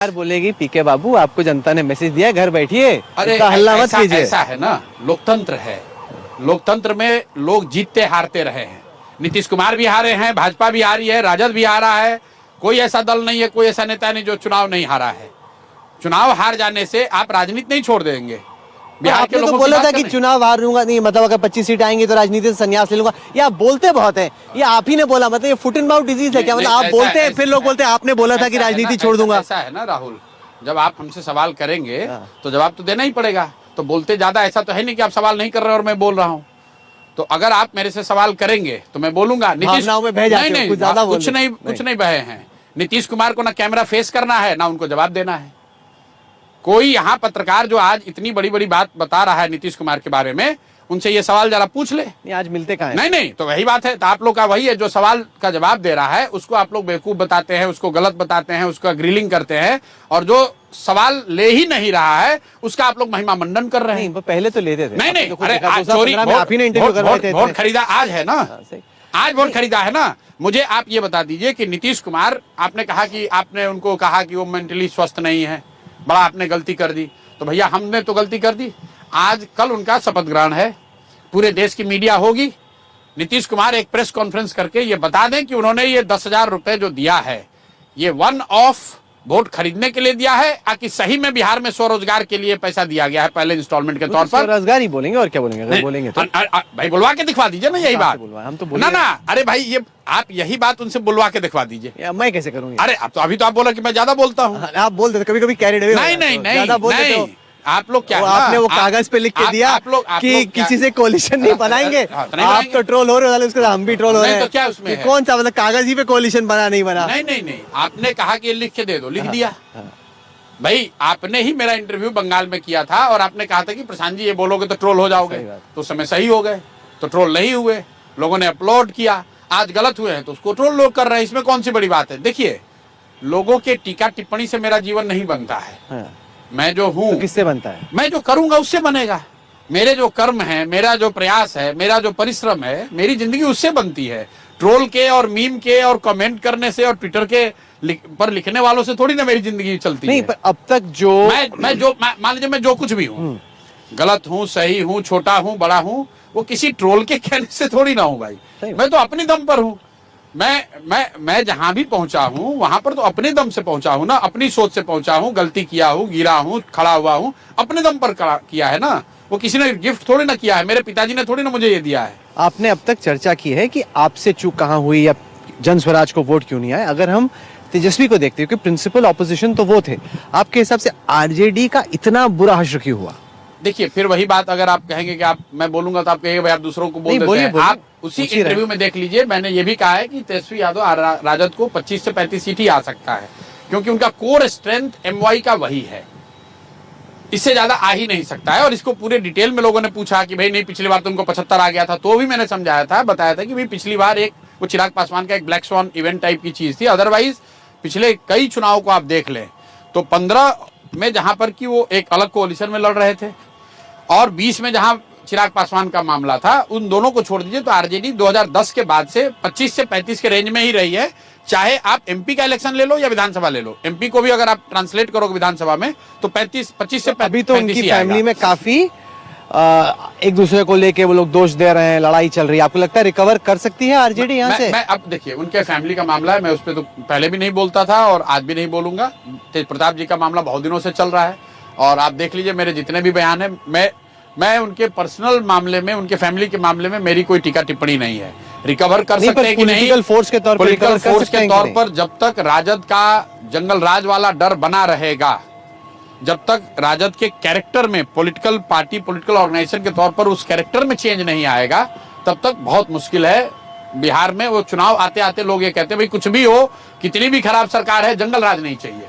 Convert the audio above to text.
यार बोलेगी पीके बाबू आपको जनता ने मैसेज दिया, घर बैठिए, अरे हल्ला मत कीजिए। ऐसा है ना, लोकतंत्र है। लोकतंत्र में लोग जीतते हारते रहे हैं। नीतीश कुमार भी हारे हैं, भाजपा भी हारी है, राजद भी हारा है। कोई ऐसा दल नहीं है, कोई ऐसा नेता नहीं जो चुनाव नहीं हारा है। चुनाव हार जाने से आप राजनीति नहीं छोड़ देंगे। बिहार के आपने तो लोगों बोला था कि चुनाव हारूंगा नहीं, मतलब अगर 25 सीट आएंगी तो राजनीति से संन्यास ले लूंगा। ये आप बोलते बहुत हैं, ये आप ही ने बोला, मतलब ये फुट एंड माउथ डिजीज है क्या? मतलब आप बोलते हैं फिर लोग बोलते हैं आपने बोला था कि राजनीति छोड़ दूंगा। ऐसा है ना राहुल, जब आप हमसे सवाल करेंगे तो जवाब तो देना ही पड़ेगा। तो बोलते ज्यादा ऐसा तो है नहीं कि आप सवाल नहीं कर रहे और मैं बोल रहा हूँ। तो अगर आप मेरे से सवाल करेंगे तो मैं बोलूंगा। नीतीश नहीं, कुछ नहीं बहे हैं। नीतीश कुमार को ना कैमरा फेस करना है ना उनको जवाब देना है। कोई यहाँ पत्रकार जो आज इतनी बड़ी बड़ी बात बता रहा है नीतीश कुमार के बारे में, उनसे ये सवाल जरा पूछ ले। नहीं, आज मिलते कहाँ हैं? नहीं, तो वही बात है। तो आप लोग का वही है, जो सवाल का जवाब दे रहा है उसको आप लोग बेवकूफ बताते हैं, उसको गलत बताते हैं, उसका ग्रिलिंग करते हैं, और जो सवाल ले ही नहीं रहा है उसका आप लोग महिमा मंडन कर रहे हैं। पहले तो लेते थे। नहीं, अरे चोरी आप ही ने इंटरव्यू करवाए थे। वोट खरीदा आज है ना, आज वोट खरीदा है ना। मुझे आप ये बता दीजिए कि नीतीश कुमार, आपने कहा कि आपने उनको कहा कि वो मेंटली स्वस्थ नहीं है, बड़ा आपने गलती कर दी। तो भैया हमने तो गलती कर दी। आज कल उनका शपथ ग्रहण है, पूरे देश की मीडिया होगी। नीतीश कुमार एक प्रेस कॉन्फ्रेंस करके ये बता दें कि उन्होंने ये 10,000 रुपए जो दिया है ये वन ऑफ वोट खरीदने के लिए दिया है, कि सही में बिहार में स्वरोजगार के लिए पैसा दिया गया है पहले इंस्टॉलमेंट के तौर पर। रोजगार ही बोलेंगे और क्या बोलेंगे? अगर बोलेंगे तो भाई बुलवा के दिखवा दीजिए ना, यही बात। हम तो ना, अरे भाई ये आप यही बात उनसे बुलवा के दिखवा दीजिए। मैं कैसे करूंगी? अरे अब तो अभी तो आप बोला कि मैं ज्यादा बोलता हूँ। आप बोलते थे कभी कभी कैरिड अवे। नहीं, आप लोग क्या, आपने वो कागज पे लिख के दिया कि किसी से कोलिशन नहीं बनाएंगे। आप तो ट्रोल हो रहे हो, उसके हम भी ट्रोल हो रहे हैं। तो क्या उसमें कौन सा, मतलब कागज ही पे कोलिशन बना नहीं बना? नहीं, आपने कहा कि लिख के दे दो, लिख दिया। भाई आपने ही मेरा इंटरव्यू बंगाल में किया था और आपने कहा था कि प्रशांत जी ये बोलोगे तो ट्रोल हो जाओगे। तो उस समय सही हो गए, तो ट्रोल नहीं हुए, लोगों ने अपलोड किया। आज गलत हुए हैं तो उसको ट्रोल लोग कर रहे हैं, इसमें कौन सी बड़ी बात है? देखिए, लोगों के टीका टिप्पणी से मेरा जीवन नहीं बनता है। मैं जो हूँ, तो किससे बनता है? मैं जो करूंगा उससे बनेगा। मेरे जो कर्म है, मेरा जो प्रयास है, मेरा जो परिश्रम है, मेरी जिंदगी उससे बनती है। ट्रोल के और मीम के और कमेंट करने से और ट्विटर के पर लिखने वालों से थोड़ी ना मेरी जिंदगी चलती है। नहीं, पर अब तक जो मान लीजिए मैं जो कुछ भी हूँ, गलत हूँ, सही हूँ, छोटा हूँ, बड़ा हूँ, वो किसी ट्रोल के कहने से थोड़ी ना हूँ भाई। मैं तो अपनी दम पर हूँ। मैं जहां भी पहुंचा हूं वहां पर तो अपने दम से पहुंचा हूं ना, अपनी सोच से पहुंचा हूं। गलती किया हूं, गिरा हूं, खड़ा हुआ हूं, अपने दम पर किया है ना। वो किसी ने गिफ्ट थोड़ी ना किया है, मेरे पिताजी ने थोड़ी ना मुझे ये दिया है। आपने अब तक चर्चा की है कि आपसे चूक कहाँ हुई या जन स्वराज को वोट क्यों नहीं आए। अगर हम तेजस्वी को देखते हैं, क्योंकि प्रिंसिपल ऑपोजिशन तो वो थे, आपके हिसाब से आरजेडी का इतना बुरा हश्र क्यों हुआ? देखिए, फिर वही बात, अगर आप कहेंगे कि मैं बोलूंगा तो आप कहेंगे भाई आप दूसरों को बोल देते हैं। आप उसी इंटरव्यू में देख लीजिए, मैंने ये भी कहा है कि तेजस्वी यादव राजद को 25 से 35 सीट ही आ सकता है, क्योंकि उनका कोर स्ट्रेंथ एमवाई का वही है, इससे ज्यादा आ ही नहीं सकता है। और इसको पूरे डिटेल में लोगों ने पूछा कि भाई नहीं, पिछली बार तो उनको 75 आ गया था, तो भी मैंने समझाया था, बताया था कि भाई पिछली बार वो चिराग पासवान का एक ब्लैक स्वॉन इवेंट टाइप की चीज थी। अदरवाइज पिछले कई चुनाव को आप देख लें तो 15 में जहां पर कि वो एक अलग कोalition में लड़ रहे थे और 20 में जहां चिराग पासवान का मामला था, उन दोनों को छोड़ दीजिए तो आरजेडी 2010 के बाद से 25 से 35 के रेंज में ही रही है। चाहे आप एमपी का इलेक्शन ले लो या विधानसभा ले लो, एमपी को भी अगर आप ट्रांसलेट करोगे विधानसभा में तो 25 से 35 अभी तो उनकी फैमिली में काफी एक दूसरे को लेके वो लोग दोष दे रहे हैं, लड़ाई चल रही है। आपको लगता है रिकवर कर सकती है आरजेडी यहाँ से? मैं अब देखिए, उनके फैमिली का मामला है, मैं उस पर तो पहले भी नहीं बोलता था और आज भी नहीं बोलूंगा। तेज प्रताप जी का मामला बहुत दिनों से चल रहा है और आप देख लीजिए मेरे जितने भी बयान है, मैं उनके पर्सनल मामले में, उनके फैमिली के मामले में मेरी कोई टीका टिप्पणी नहीं है। रिकवर कर सकते हैं कि नहीं, पॉलिटिकल फोर्स के तौर पर, पॉलिटिकल फोर्स के तौर पर जब तक राजद का जंगल राज वाला डर बना रहेगा, जब तक राजद के कैरेक्टर में, पॉलिटिकल पार्टी, पॉलिटिकल ऑर्गेनाइजेशन के तौर पर उस कैरेक्टर में चेंज नहीं आएगा, तब तक बहुत मुश्किल है। बिहार में वो चुनाव आते आते लोग ये कहते हैं भाई कुछ भी हो, कितनी भी खराब सरकार है, जंगल राज नहीं चाहिए।